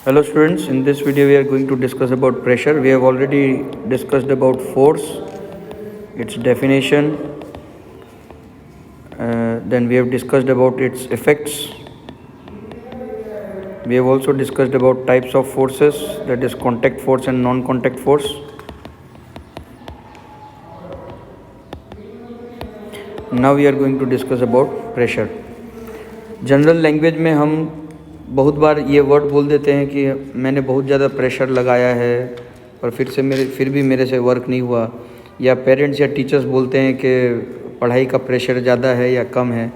Hello students, in this video we are going to discuss about pressure. We have already discussed about force, its definition, then we have discussed about its effects. We have also discussed about types of forces, that is contact force and non-contact force. Now we are going to discuss about pressure. General language में हम बहुत बार ये word बोल देते हैं कि मैंने बहुत ज़्यादा प्रेशर लगाया है पर फिर भी मेरे से वर्क नहीं हुआ, या पेरेंट्स या टीचर्स बोलते हैं कि पढ़ाई का प्रेशर ज़्यादा है या कम है।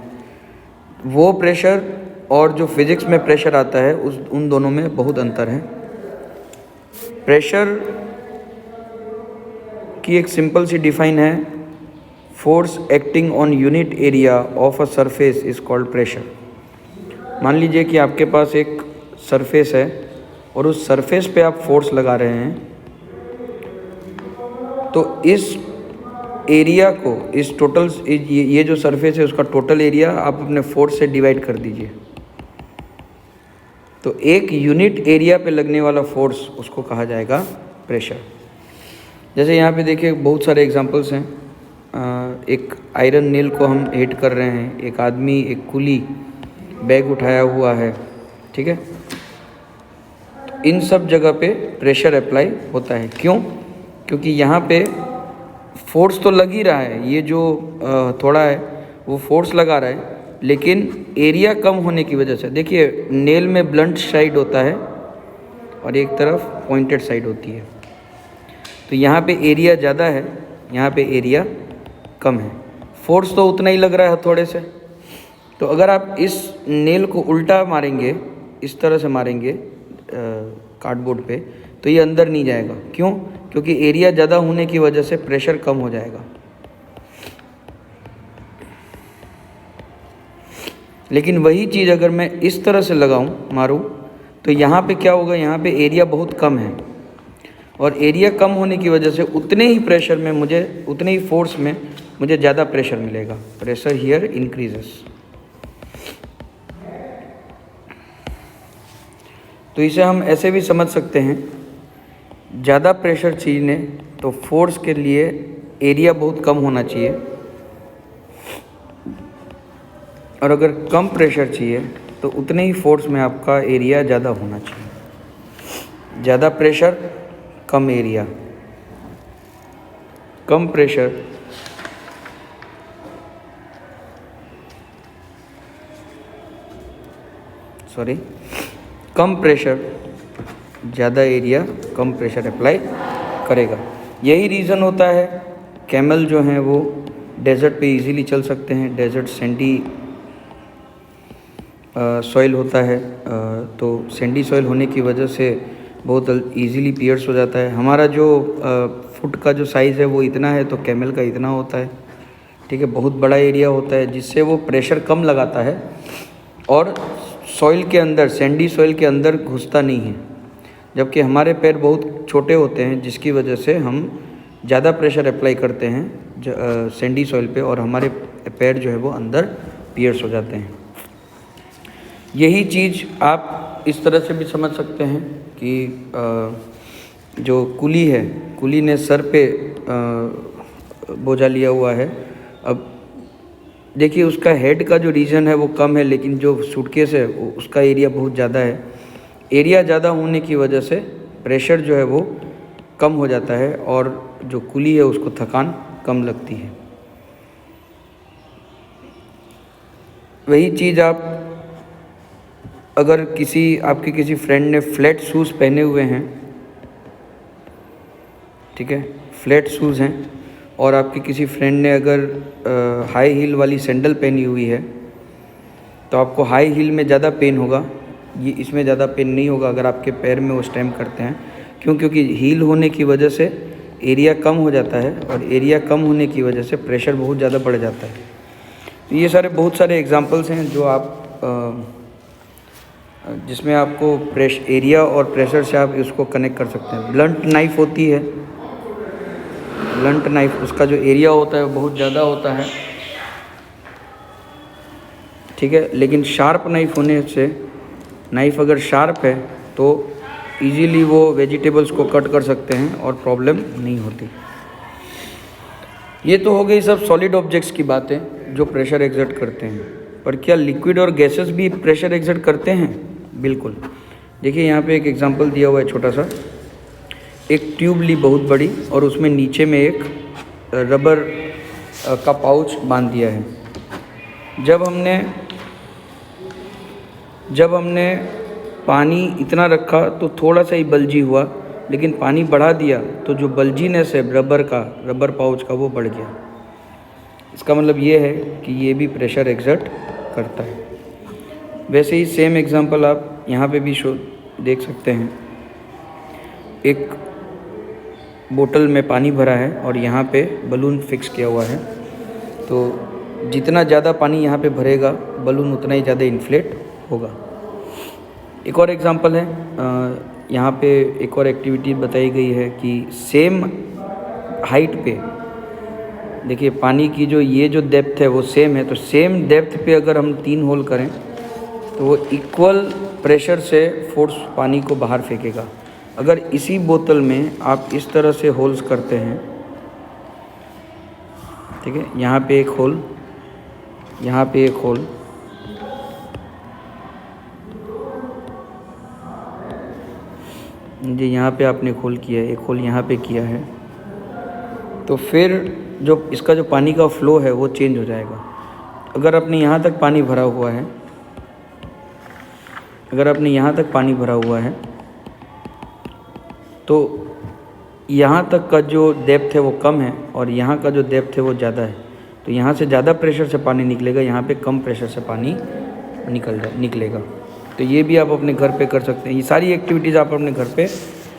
वो प्रेशर और जो फिज़िक्स में प्रेशर आता है उन दोनों में बहुत अंतर है। प्रेशर की एक सिंपल सी डिफाइन है, force acting on unit area of a surface is called pressure. मान लीजिए कि आपके पास एक सरफेस है और उस सरफेस पे आप फोर्स लगा रहे हैं, तो इस एरिया को, इस टोटल ये जो सरफेस है उसका टोटल एरिया आप अपने फोर्स से डिवाइड कर दीजिए, तो एक यूनिट एरिया पे लगने वाला फोर्स उसको कहा जाएगा प्रेशर। जैसे यहाँ पे देखिए बहुत सारे एग्जांपल्स हैं। एक आयरन नेल को हम हिट कर रहे हैं, एक आदमी, एक कुली बैग उठाया हुआ है, ठीक है। इन सब जगह पे प्रेशर अप्लाई होता है। क्यों? क्योंकि यहाँ पे फोर्स तो लग ही रहा है, ये जो थोड़ा है वो फोर्स लगा रहा है, लेकिन एरिया कम होने की वजह से, देखिए नेल में ब्लंट साइड होता है और एक तरफ पॉइंटेड साइड होती है, तो यहाँ पे एरिया ज़्यादा है, यहाँ पे एरिया कम है। फोर्स तो उतना ही लग रहा है हथौड़े से। तो अगर आप इस नेल को उल्टा मारेंगे, इस तरह से मारेंगे कार्डबोर्ड पे, तो ये अंदर नहीं जाएगा। क्यों? क्योंकि एरिया ज़्यादा होने की वजह से प्रेशर कम हो जाएगा। लेकिन वही चीज़ अगर मैं इस तरह से लगाऊं, मारूं, तो यहाँ पे क्या होगा, यहाँ पे एरिया बहुत कम है, और एरिया कम होने की वजह से उतने ही प्रेशर में मुझे, उतने ही फोर्स में मुझे ज़्यादा प्रेशर मिलेगा। Pressure here increases. तो इसे हम ऐसे भी समझ सकते हैं, ज़्यादा प्रेशर चाहिए तो फोर्स के लिए एरिया बहुत कम होना चाहिए, और अगर कम प्रेशर चाहिए तो उतने ही फोर्स में आपका एरिया ज़्यादा होना चाहिए। ज़्यादा प्रेशर कम एरिया, कम प्रेशर कम प्रेशर ज़्यादा एरिया, कम प्रेशर अप्लाई करेगा। यही रीज़न होता है कैमल जो हैं वो डेजर्ट पे इजीली चल सकते हैं। डेजर्ट सैंडी सॉइल होता है, तो सैंडी सॉइल होने की वजह से बहुत इजीली पियर्स हो जाता है। हमारा जो फुट का जो साइज़ है वो इतना है, तो कैमल का इतना होता है, ठीक है। बहुत बड़ा एरिया होता है जिससे वो प्रेशर कम लगाता है और सॉइल के अंदर, सैंडी सॉइल के अंदर घुसता नहीं है। जबकि हमारे पैर बहुत छोटे होते हैं जिसकी वजह से हम ज़्यादा प्रेशर अप्लाई करते हैं सैंडी सॉइल पे, और हमारे पैर जो है वो अंदर पियर्स हो जाते हैं। यही चीज़ आप इस तरह से भी समझ सकते हैं कि जो कुली है, कुली ने सर पे बोझा लिया हुआ है। अब देखिए उसका हेड का जो रीजन है वो कम है, लेकिन जो सूटकेस है उसका एरिया बहुत ज़्यादा है। एरिया ज़्यादा होने की वजह से प्रेशर जो है वो कम हो जाता है, और जो कुली है उसको थकान कम लगती है। वही चीज़ आप अगर आपके किसी फ्रेंड ने फ्लैट शूज़ पहने हुए हैं, ठीक है, फ्लैट शूज़ हैं, और आपके किसी फ्रेंड ने अगर हाई हील वाली सैंडल पहनी हुई है, तो आपको हाई हील में ज़्यादा पेन होगा, ये इसमें ज़्यादा पेन नहीं होगा अगर आपके पैर में वो स्टैम्प करते हैं। क्यों? क्योंकि हील होने की वजह से एरिया कम हो जाता है, और एरिया कम होने की वजह से प्रेशर बहुत ज़्यादा बढ़ जाता है। तो ये बहुत सारे एग्जांपल्स हैं जो आप जिसमें आपको एरिया और प्रेशर से आप इसको कनेक्ट कर सकते हैं। ब्लंट नाइफ होती है, ब्लंट नाइफ, उसका जो एरिया होता है वो बहुत ज़्यादा होता है, ठीक है। लेकिन शार्प नाइफ होने से, नाइफ अगर शार्प है तो इजीली वो वेजिटेबल्स को कट कर सकते हैं और प्रॉब्लम नहीं होती। ये तो हो गई सब सॉलिड ऑब्जेक्ट्स की बातें जो प्रेशर एक्सर्ट करते हैं, पर क्या लिक्विड और गैसेस भी प्रेशर एक्सर्ट करते हैं? बिल्कुल। देखिए यहाँ पे एक एग्जांपल दिया हुआ है छोटा सा। एक ट्यूब ली बहुत बड़ी और उसमें नीचे में एक रबर का पाउच बांध दिया है। जब हमने पानी इतना रखा तो थोड़ा सा ही बल्जी हुआ, लेकिन पानी बढ़ा दिया तो जो बल्जीनेस है रबर पाउच का वो बढ़ गया। इसका मतलब ये है कि ये भी प्रेशर एक्सर्ट करता है। वैसे ही सेम एग्जांपल आप यहाँ पे भी देख सकते हैं। एक बोतल में पानी भरा है और यहाँ पे बलून फिक्स किया हुआ है, तो जितना ज़्यादा पानी यहाँ पे भरेगा बलून उतना ही ज़्यादा इन्फ्लेट होगा। एक और एग्जांपल है, यहाँ पे एक और एक्टिविटी बताई गई है कि सेम हाइट पे, देखिए पानी की जो डेप्थ है वो सेम है, तो सेम डेप्थ पे अगर हम 3 होल करें तो वो इक्वल प्रेशर से फोर्स पानी को बाहर फेंकेगा। अगर इसी बोतल में आप इस तरह से होल्स करते हैं, ठीक है, यहाँ पे एक होल, यहाँ पे एक होल, जी यहाँ पे आपने होल किया है, एक होल यहाँ पे किया है, तो फिर जो इसका जो पानी का फ्लो है वो चेंज हो जाएगा। अगर आपने यहाँ तक पानी भरा हुआ है, तो यहाँ तक का जो डेप्थ है वो कम है और यहाँ का जो डेप्थ है वो ज़्यादा है, तो यहाँ से ज़्यादा प्रेशर से पानी निकलेगा, यहाँ पे कम प्रेशर से पानी निकलेगा। तो ये भी आप अपने घर पे कर सकते हैं। ये सारी एक्टिविटीज़ आप अपने घर पे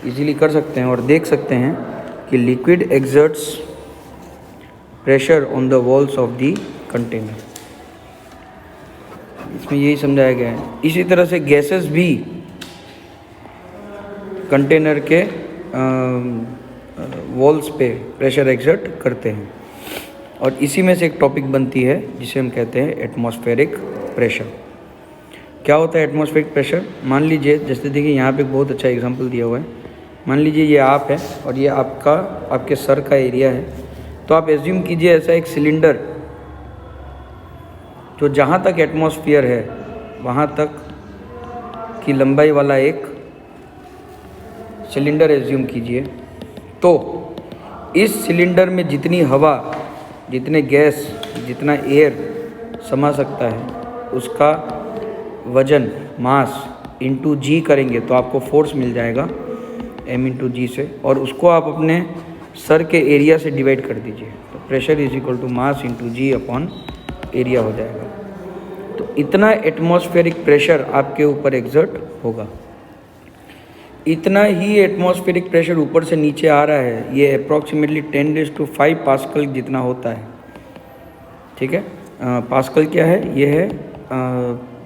इजीली कर सकते हैं और देख सकते हैं कि liquid exerts pressure on the walls of the container. इसमें यही समझाया गया है। इसी तरह से गैसेस भी कंटेनर के वॉल्स पे प्रेशर एक्सर्ट करते हैं, और इसी में से एक टॉपिक बनती है जिसे हम कहते हैं एटमॉस्फेरिक प्रेशर। क्या होता है एटमॉस्फेरिक प्रेशर? मान लीजिए, जैसे देखिए यहाँ पे एक बहुत अच्छा एग्जांपल दिया हुआ है। मान लीजिए ये आप है और ये आपके सर का एरिया है, तो आप एज्यूम कीजिए ऐसा एक सिलेंडर जो जहाँ तक एटमॉस्फेयर है वहाँ तक की लंबाई वाला एक सिलेंडर एज्यूम कीजिए। तो इस सिलेंडर में जितनी हवा, जितने गैस, जितना एयर समा सकता है उसका वजन, मास इंटू जी करेंगे तो आपको फोर्स मिल जाएगा m इंटू जी से, और उसको आप अपने सर के एरिया से डिवाइड कर दीजिए, तो pressure is equal to mass into g upon area हो जाएगा। तो इतना एटमॉस्फेरिक प्रेशर आपके ऊपर एक्सर्ट होगा। इतना ही एटमॉस्फेरिक प्रेशर ऊपर से नीचे आ रहा है, ये अप्रॉक्सीमेटली 10⁵ पास्कल जितना होता है, ठीक है। पास्कल क्या है? ये है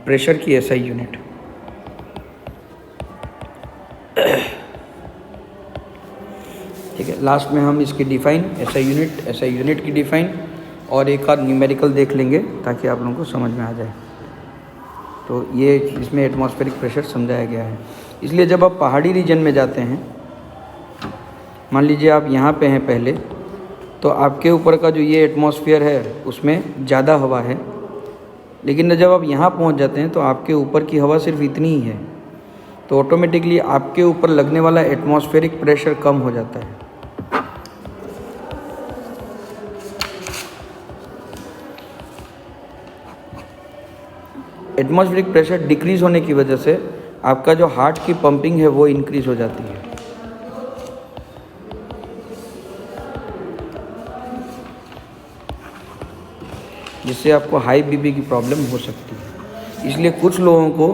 प्रेशर की SI यूनिट। ठीक है, लास्ट में हम इसकी डिफ़ाइन SI यूनिट की डिफ़ाइन और एक आध न्यूमेरिकल देख लेंगे ताकि आप लोगों को समझ में आ जाए। तो ये इसमें एटमॉस्फेरिक प्रेशर समझाया गया है। इसलिए जब आप पहाड़ी रीजन में जाते हैं, मान लीजिए आप यहाँ पे हैं पहले, तो आपके ऊपर का जो ये एटमॉस्फेयर है उसमें ज़्यादा हवा है, लेकिन जब आप यहाँ पहुँच जाते हैं तो आपके ऊपर की हवा सिर्फ इतनी ही है, तो ऑटोमेटिकली आपके ऊपर लगने वाला एटमॉस्फेरिक प्रेशर कम हो जाता है। एटमॉस्फेरिक प्रेशर डिक्रीज़ होने की वजह से आपका जो हार्ट की पंपिंग है वो इंक्रीज़ हो जाती है। जिससे आपको हाई बीपी की प्रॉब्लम हो सकती है। इसलिए कुछ लोगों को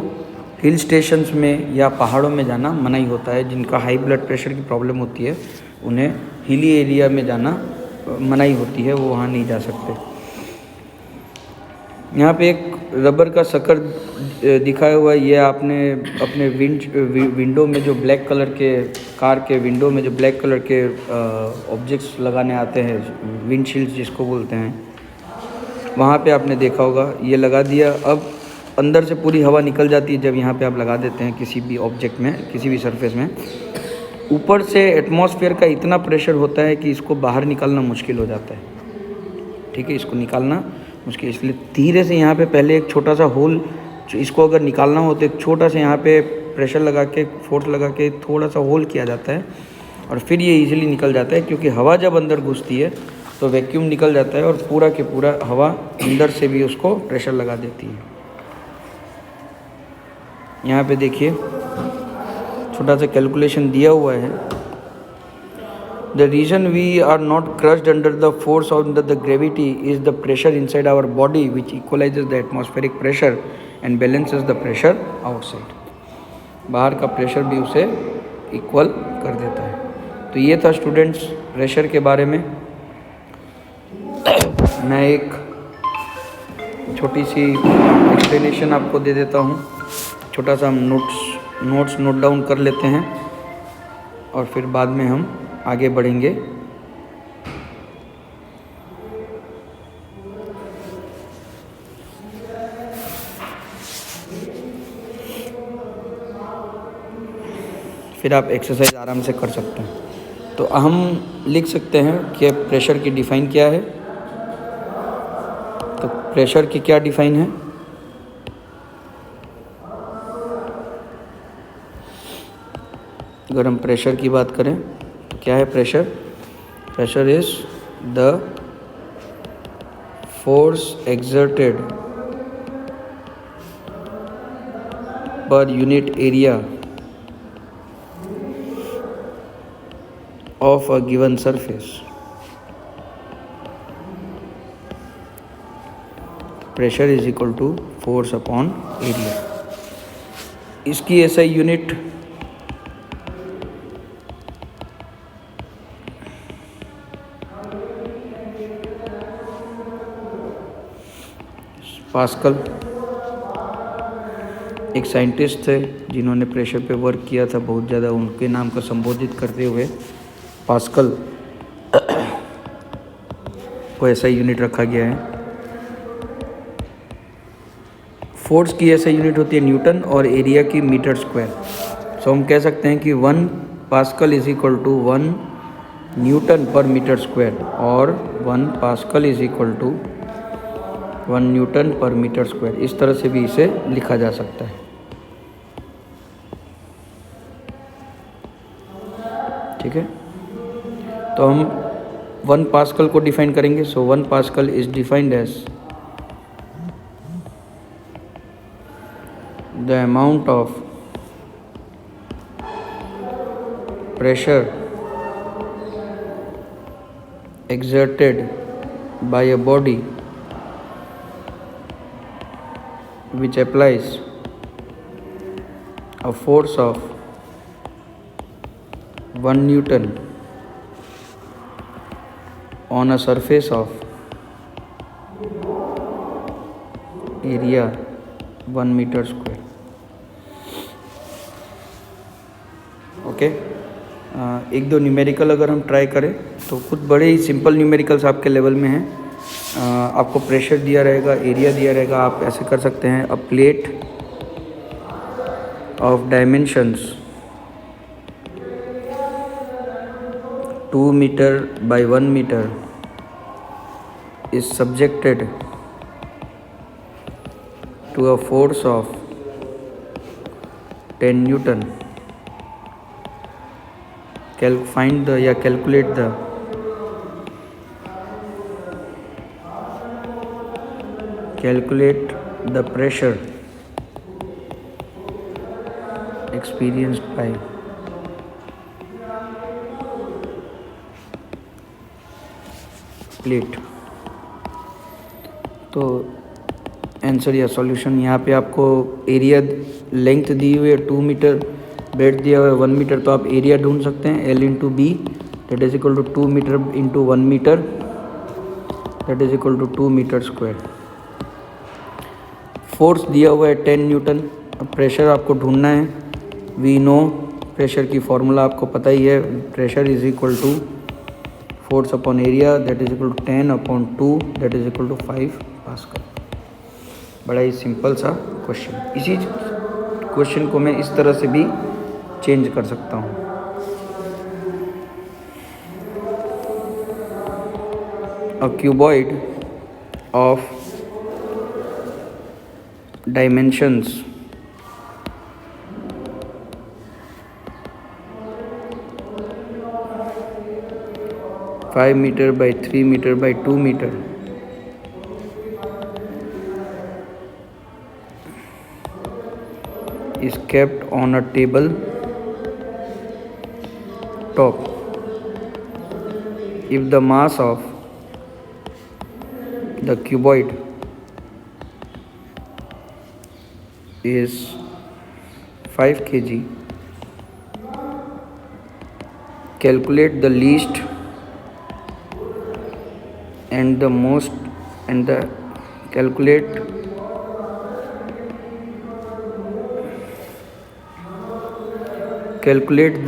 हिल स्टेशंस में या पहाड़ों में जाना मनाही होता है। जिनका हाई ब्लड प्रेशर की प्रॉब्लम होती है उन्हें हिली एरिया में जाना मनाही होती है, वो वहाँ नहीं जा सकते। यहाँ पे एक रबर का शक्कर दिखाया हुआ है। ये आपने अपने विंडो में जो ब्लैक कलर के कार के विंडो में जो ब्लैक कलर के ऑब्जेक्ट्स लगाने आते हैं, विंडशील्ड जिसको बोलते हैं, वहाँ पे आपने देखा होगा। ये लगा दिया। अब अंदर से पूरी हवा निकल जाती है जब यहाँ पे आप लगा देते हैं किसी भी ऑब्जेक्ट में, किसी भी सरफेस में। ऊपर से एटमॉस्फेयर का इतना प्रेशर होता है कि इसको बाहर निकालना मुश्किल हो जाता है। ठीक है, इसको निकालना मुश्किल, इसलिए धीरे से यहाँ पे पहले एक छोटा सा होल, इसको अगर निकालना हो तो एक छोटा सा यहाँ पे प्रेशर लगा के, फोर्स लगा के थोड़ा सा होल किया जाता है और फिर ये इजीली निकल जाता है, क्योंकि हवा जब अंदर घुसती है तो वैक्यूम निकल जाता है और पूरा के पूरा हवा अंदर से भी उसको प्रेशर लगा देती है। यहाँ पे देखिए छोटा सा कैलकुलेशन दिया हुआ है। The reason we are not crushed under the force of the gravity is the pressure inside our body which equalises the atmospheric pressure and balances the pressure outside. बाहर का प्रेशर भी उसे इक्वल कर देता है। तो ये था स्टूडेंट्स प्रेशर के बारे में। मैं एक छोटी सी एक्सप्लेनेशन आपको दे देता हूँ, छोटा सा हम नोट्स नोट डाउन कर लेते हैं और फिर बाद में हम आगे बढ़ेंगे। फिर आप एक्सरसाइज आराम से कर सकते हैं। तो हम लिख सकते हैं कि प्रेशर की डिफ़ाइन क्या है। तो प्रेशर की क्या डिफ़ाइन है? अगर हम प्रेशर की बात करें तो क्या है pressure? Pressure is the force exerted per unit area of a given surface. Pressure is equal to force upon area. इसकी SI यूनिट पास्कल। एक साइंटिस्ट थे जिन्होंने प्रेशर पे वर्क किया था बहुत ज़्यादा, उनके नाम को संबोधित करते हुए पास्कल को ऐसा यूनिट रखा गया है। फोर्स की ऐसा यूनिट होती है न्यूटन और एरिया की मीटर स्क्वायर। सो हम कह सकते हैं कि 1 pascal is equal to 1 newton per metre square और 1 pascal is equal to 1 newton per metre square. इस तरह से भी इसे लिखा जा सकता है। ठीक है, तो हम 1 पास्कल को डिफाइन करेंगे। So 1 pascal is defined as the amount of pressure exerted by a body which applies a force of 1 Newton on a surface of area 1 meter square. Okay, एक दो न्यूमेरिकल अगर हम ट्राई करें तो कुछ बड़े ही सिंपल न्यूमेरिकल्स आपके level में हैं। आपको प्रेशर दिया रहेगा, एरिया दिया रहेगा। आप ऐसे कर सकते हैं, a plate of dimensions 2 metre by 1 metre is subjected to a force of 10 Newton. Calculate the pressure experienced by plate. तो आंसर या सॉल्यूशन यहाँ पे आपको एरिया लेंथ दी हुई है 2 मीटर, ब्रेड दिया हुआ है 1 मीटर, तो आप एरिया ढूंढ सकते हैं L into B that is equal to 2 metre into 1 metre that is equal to 2 metre square. Force दिया हुआ है 10 न्यूटन। प्रेशर आपको ढूंढना है। वी नो प्रेशर की फॉर्मूला आपको पता ही है, pressure is equal to force upon area that is equal to 10 upon 2 that is equal to 5 pascal. बड़ा ही सिंपल सा क्वेश्चन। इसी क्वेश्चन को मैं इस तरह से भी चेंज कर सकता हूँ। A cuboid of dimensions 5 meter by 3 meter by 2 meter is kept on a table top if the mass of the cuboid is 5 kg. Calculate the least and the most and the calculate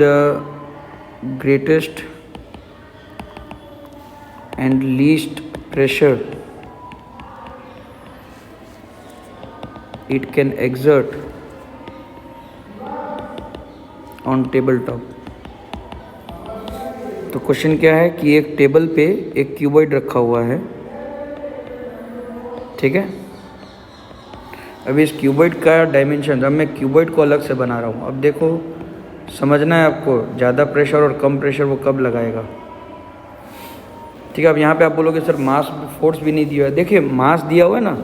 the greatest and least pressure it can exert on table top. तो question क्या है कि एक table पे एक cuboid रखा हुआ है, ठीक है। अब इस क्यूबॉइड का डायमेंशन, अब मैं क्यूबॉइड को अलग से बना रहा हूँ। अब देखो, समझना है आपको, ज़्यादा प्रेशर और कम प्रेशर वो कब लगाएगा, ठीक है। अब यहाँ पे आप बोलोगे सर मास फोर्स भी नहीं दिया है। देखिए मास दिया हुआ है ना,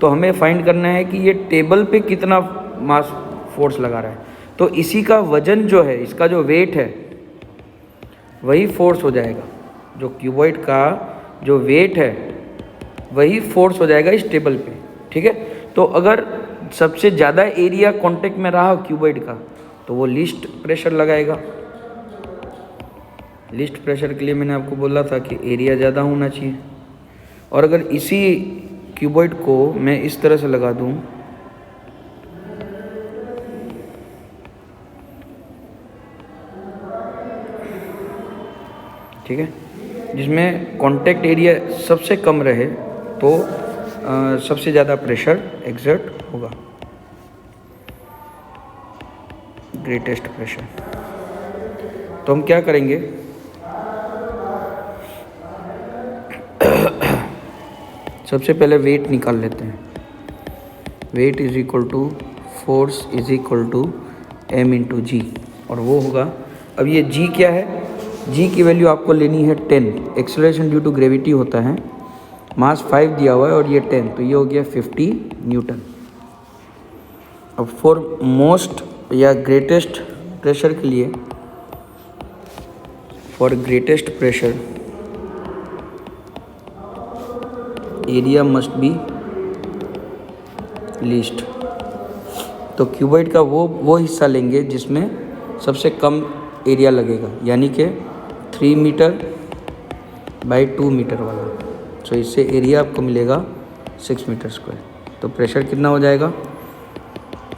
तो हमें फाइंड करना है कि ये टेबल पे कितना मास फोर्स लगा रहा है। तो इसी का वजन जो है, इसका जो वेट है वही फोर्स हो जाएगा। जो क्यूबॉइड का जो वेट है वही फोर्स हो जाएगा इस टेबल पे, ठीक है। तो अगर सबसे ज़्यादा एरिया कांटेक्ट में रहा क्यूबॉइड का तो वो लीस्ट प्रेशर लगाएगा। लीस्ट प्रेशर के लिए मैंने आपको बोला था कि एरिया ज़्यादा होना चाहिए। और अगर इसी क्यूबॉइड को मैं इस तरह से लगा दूं, ठीक है, जिसमें कांटेक्ट एरिया सबसे कम रहे तो सबसे ज़्यादा प्रेशर एक्सर्ट होगा, ग्रेटेस्ट प्रेशर। तो हम क्या करेंगे, सबसे पहले वेट निकाल लेते हैं। Weight is equal to force is equal to m into g, और वो होगा, अब ये g क्या है, g की वैल्यू आपको लेनी है 10। एक्सेलरेशन ड्यू टू ग्रेविटी होता है, मास 5 दिया हुआ है और ये 10, तो ये हो गया 50 न्यूटन। अब फॉर मोस्ट या ग्रेटेस्ट प्रेशर के लिए, for greatest pressure area must B least. तो क्यूबॉइड का वो हिस्सा लेंगे जिसमें सबसे कम एरिया लगेगा, यानी कि 3 मीटर बाई 2 मीटर वाला। सो इससे एरिया आपको मिलेगा 6 मीटर स्क्वायर। तो प्रेशर कितना हो जाएगा,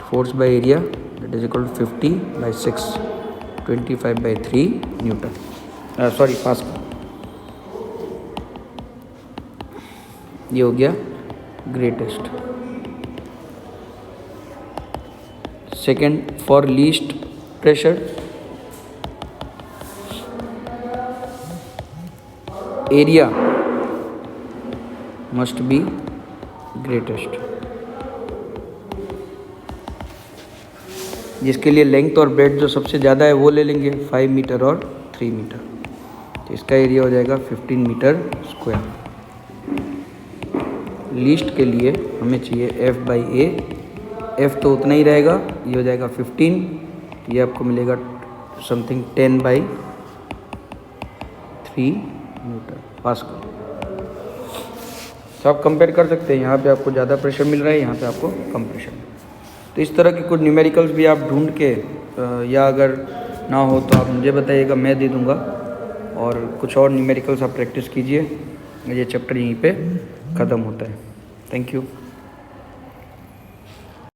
force by area that is equal to 50 by 6, 25 by 3 newton, sorry pascal. ये हो गया greatest. Second, for least pressure area must be greatest, जिसके लिए लेंथ और ब्रेड जो सबसे ज़्यादा है वो ले लेंगे, 5 मीटर और 3 मीटर। तो इसका एरिया हो जाएगा 15 मीटर स्क्वायर। लीस्ट के लिए हमें चाहिए F बाई ए। F तो उतना ही रहेगा, ये हो जाएगा 15, ये आपको मिलेगा समथिंग 10 बाई 3 न्यूटन पास्कल। तो आप कंपेयर कर सकते हैं, यहाँ पे आपको ज़्यादा प्रेशर मिल रहा है, यहाँ पे आपको कम प्रेशर। तो इस तरह के कुछ न्यूमेरिकल्स भी आप ढूंढ के, या अगर ना हो तो आप मुझे बताइएगा, मैं दे दूँगा। और कुछ और न्यूमेरिकल्स आप प्रैक्टिस कीजिए। ये चैप्टर यहीं पे ख़त्म होता है। Thank you.